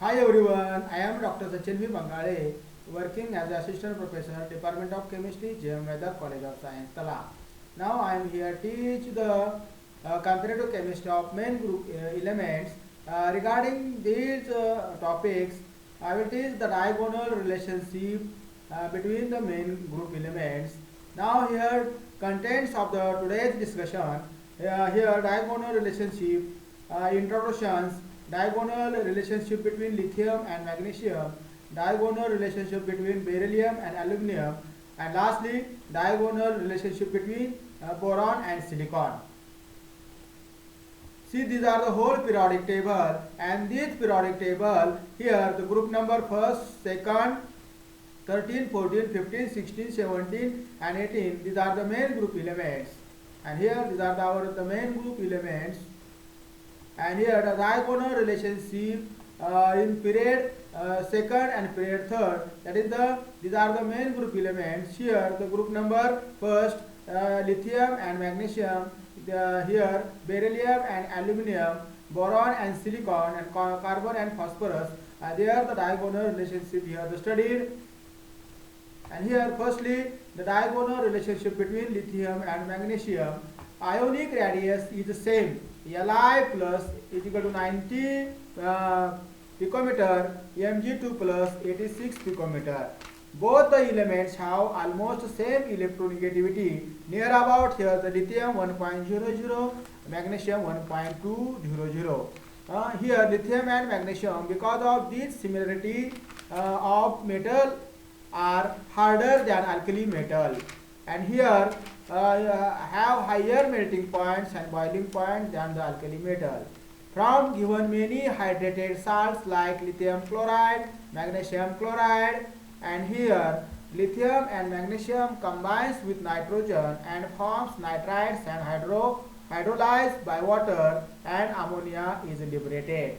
Hi everyone, I am Dr. Sachin V. Bangale, working as Assistant Professor, Department of Chemistry, J.M. Weather College of Science, Tala. Now I am here to teach the comparative chemistry of main group elements. Regarding these topics, I will teach the diagonal relationship between the main group elements. Now here contents of the today's discussion. Here diagonal relationship, introductions, diagonal relationship between lithium and magnesium, diagonal relationship between beryllium and aluminum, and lastly diagonal relationship between boron and silicon. See, these are the whole periodic table, and this periodic table here the group number first, second, 13, 14, 15, 16, 17 and 18, these are the main group elements, and here these are the main group elements, and here the diagonal relationship in period second and period third, that is these are the main group elements. Here the group number first, lithium and magnesium, here beryllium and aluminum, boron and silicon, and carbon and phosphorus, they are the diagonal relationship here the studied. And here firstly the diagonal relationship between lithium and magnesium, ionic radius is the same, Li plus is equal to 90 picometer, Mg2 plus 86 picometer. Both the elements have almost same electronegativity, near about here the lithium 1.00, magnesium 1.200. Here lithium and magnesium, because of this similarity of metal, are harder than alkali metal, and here have higher melting points and boiling points than the alkali metal. From given many hydrated salts like lithium chloride, magnesium chloride, and here lithium and magnesium combines with nitrogen and forms nitrides and hydrolyzed by water, and ammonia is liberated.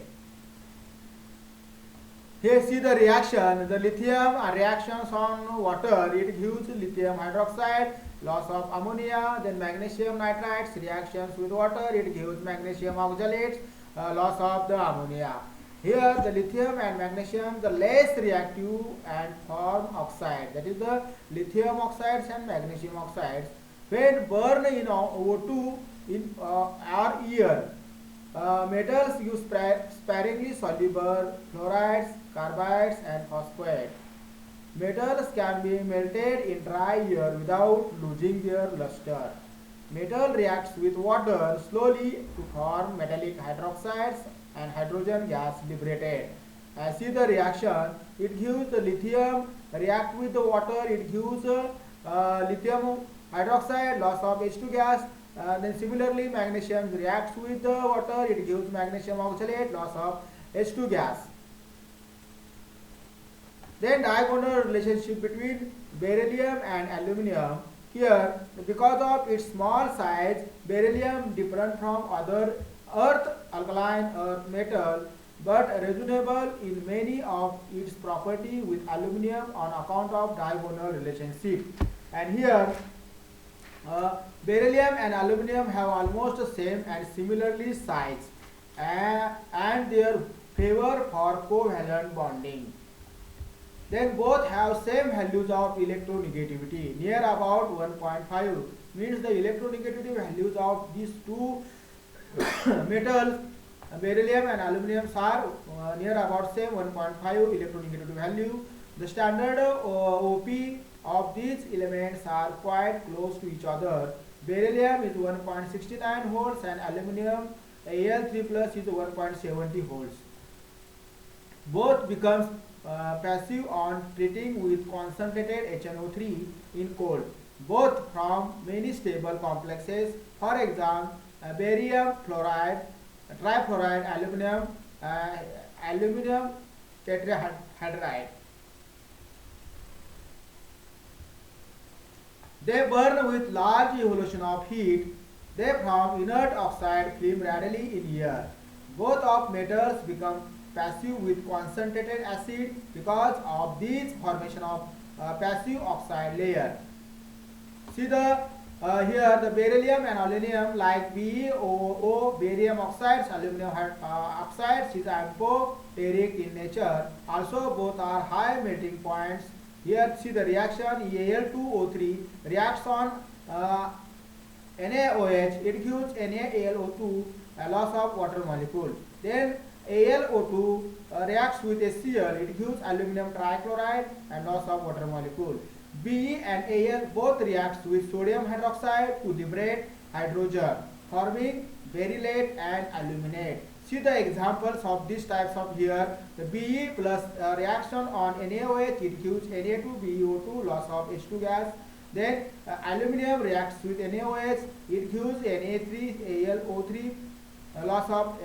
Here see the reaction, the lithium reactions on water, it gives lithium hydroxide, loss of ammonia, then magnesium nitrides, reactions with water, it gives magnesium oxalates, loss of the ammonia. Here the lithium and magnesium, the less reactive and form oxide, that is the lithium oxides and magnesium oxides. When burned in O2 in or air, metals use sparingly soluble fluorides, carbides and phosphates. Metals can be melted in dry air without losing their luster. Metal reacts with water slowly to form metallic hydroxides and hydrogen gas liberated. See the reaction, it gives the lithium react with the water, it gives lithium hydroxide, loss of H2 gas. Then similarly magnesium reacts with the water, it gives magnesium oxalate, loss of H2 gas. Then diagonal relationship between beryllium and aluminum. Here, because of its small size, beryllium different from other alkaline earth metal, but reasonable in many of its property with aluminum on account of diagonal relationship. And here beryllium and aluminum have almost the same and similarly size, and their favor for covalent bonding. Then both have same values of electronegativity, near about 1.5, means the electronegativity values of these two metals, beryllium and aluminum, are near about same 1.5 electronegativity value. The standard OP of these elements are quite close to each other. Beryllium is 1.69 volts and aluminum Al3 plus is 1.70 volts. Both becomes passive on treating with concentrated HNO3 in cold, both from many stable complexes, for example barium fluoride, trifluoride, aluminum tetrahydride. They burn with large evolution of heat. They form inert oxide film readily in air. Both of metals become passive with concentrated acid because of this formation of passive oxide layer. See the Here the beryllium and aluminum like BeO, barium oxides, aluminum oxides is amphoteric in nature. Also both are high melting points. Here see the reaction Al2O3 reacts on NaOH, it gives NaAlO2, a loss of water molecule. Then AlO2 reacts with HCl, it gives aluminum trichloride and loss of water molecule. Be and Al both reacts with sodium hydroxide to liberate hydrogen, forming berylate and aluminate. See the examples of these types of here. The Be plus reaction on NaOH, it gives Na2BeO2, loss of H2 gas. Then aluminum reacts with NaOH, it gives Na3AlO3, loss of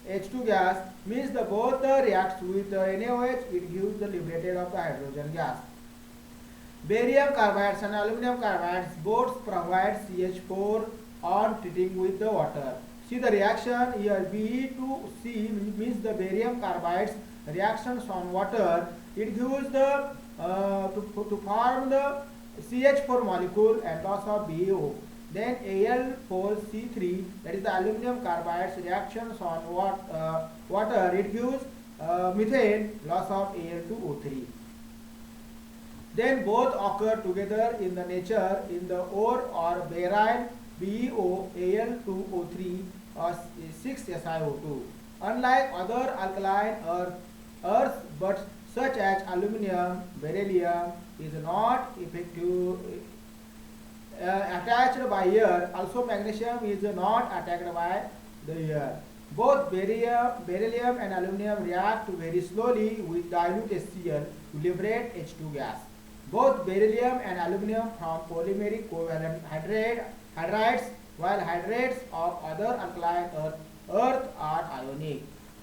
H2 gas, means the both reacts with NaOH, it gives the liberated of the hydrogen gas. Barium carbides and aluminum carbides both provide CH4 on treating with the water. See the reaction here, Be to C means the barium carbides reactions on water, it gives the to form the CH4 molecule and loss of BeO. Then Al4C3, that is the aluminum carbides reactions on water, it gives methane, loss of Al2O3. Then both occur together in the nature in the ore or barite BeO, Al2O3 or 6SiO2. Unlike other alkaline earths, but such as aluminum, beryllium is not effective attached by air. Also magnesium is not attacked by the air. Both beryllium and aluminum react very slowly with dilute HCl to liberate H2 gas. Both beryllium and aluminum form polymeric covalent hydrides, while hydrates of other alkaline earth are ionic.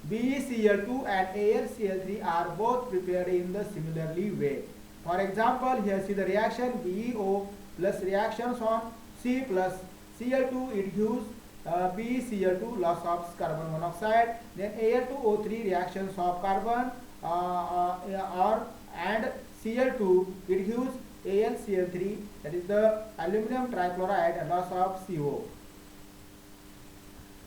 BeCl2 and AlCl3 are both prepared in the similarly way. For example, here see the reaction BeO plus reactions on C plus Cl2, it gives BeCl2, loss of carbon monoxide. Then Al2O3 reactions of carbon and Cl2, it gives AlCl3, that is the aluminum trichloride and loss of CO.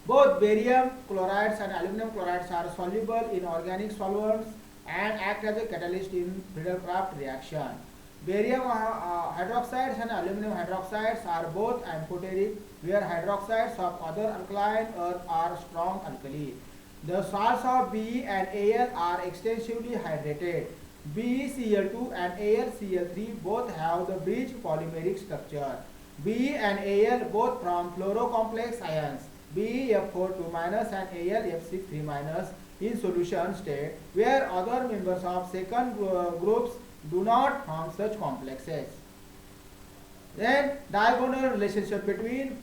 Both barium chlorides and aluminum chlorides are soluble in organic solvents and act as a catalyst in Friedel-Crafts reaction. Barium hydroxides and aluminum hydroxides are both amphoteric, where hydroxides of other alkaline earth are strong alkali. The salts of Be and Al are extensively hydrated. BeCl2 and AlCl3 both have the bridge polymeric structure. Be and Al both from fluorocomplex ions, BeF4 2- and AlF6 3- in solution state, where other members of second groups do not form such complexes. Then diagonal relationship between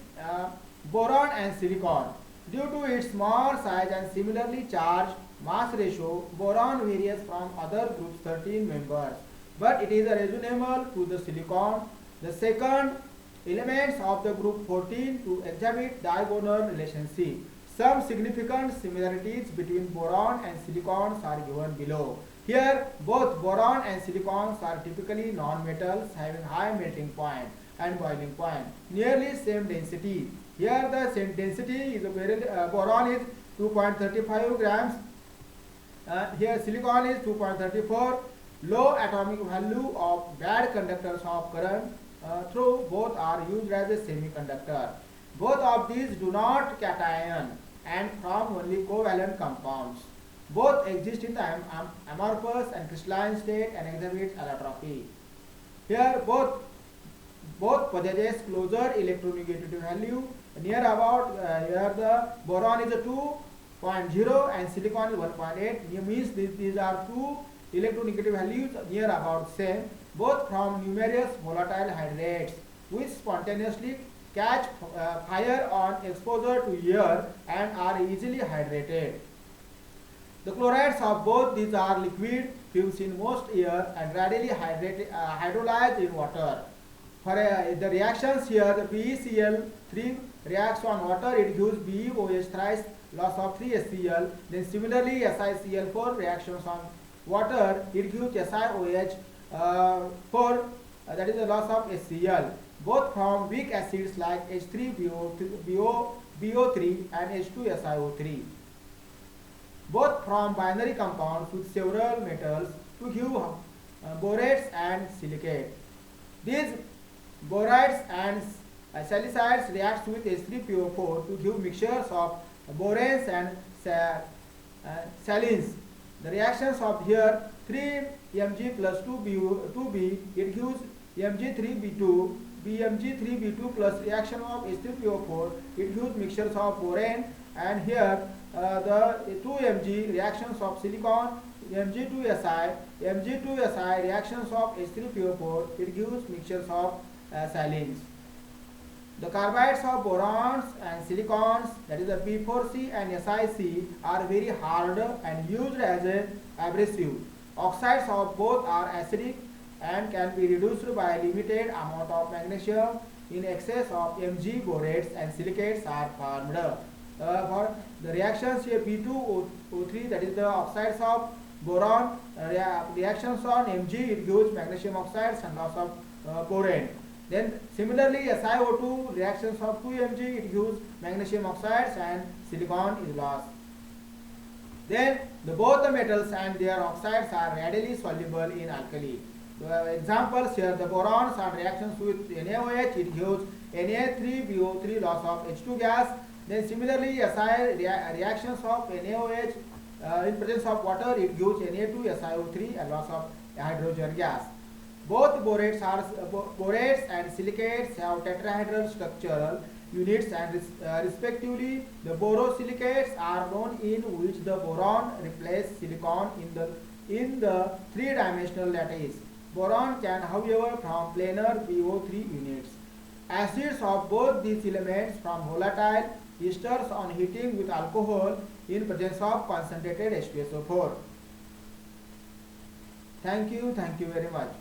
boron and silicon. Due to its small size and similarly charged mass ratio, boron varies from other groups 13 members, but it is reasonable to the silicon, the second elements of the group 14, to exhibit diagonal relationship. Some significant similarities between boron and silicons are given below. Here, both boron and silicons are typically non-metals having high melting point and boiling point, nearly same density. Here, the density is boron is 2.35 grams. Here, silicon is 2.34. Low atomic value of bad conductors of current through both are used as a semiconductor. Both of these do not cation and form only covalent compounds. Both exist in the amorphous and crystalline state and exhibit allotropy. Here both possess closer electronegativity value. Near about here the boron is a 2.0 and silicon is 1.8. Means these are two electronegative values near about same. Both from numerous volatile hydrates which spontaneously catch fire on exposure to air and are easily hydrated. The chlorides of both these are liquid, fuse in most air and readily hydrolyzed in water. For the reactions here, the BeCl3 reacts on water, it gives BeOH thrice, loss of 3HCl. Then similarly SiCl4 reactions on water, it gives SiOH 4, that is the loss of HCl. both from weak acids like H3BO3 and H2SiO3, both from binary compounds with several metals to give borates and silicate. These borates and silicides react with H3PO4 to give mixtures of boranes and salines. The reactions of here 3Mg plus 2B, it gives Mg3B2, BMG3B2 plus reaction of H3PO4, it gives mixtures of borane, and here the 2Mg reactions of silicon, Mg2Si reactions of H3PO4, it gives mixtures of salines. The carbides of borons and silicons, that is the B4C and SiC, are very hard and used as an abrasive. Oxides of both are acidic and can be reduced by a limited amount of magnesium. In excess of Mg, borates and silicates are formed. For the reactions here B2O3, that is the oxides of boron, reactions on Mg, it gives magnesium oxides and loss of borane. Then similarly SiO2 reactions of 2Mg, it gives magnesium oxides and silicon is lost. Then both the metals and their oxides are readily soluble in alkali. Examples here, the borons are reactions with NaOH, it gives Na3BO3 loss of H2 gas. Then similarly Si reactions of NaOH in presence of water, it gives Na2SiO3 and loss of hydrogen gas. Both borates and silicates have tetrahedral structural units, and respectively the borosilicates are known in which the boron replaces silicon in the three-dimensional lattice. Boron can, however, form planar BO3 units. Acids of both these elements from volatile esters on heating with alcohol in presence of concentrated H2SO4. Thank you very much.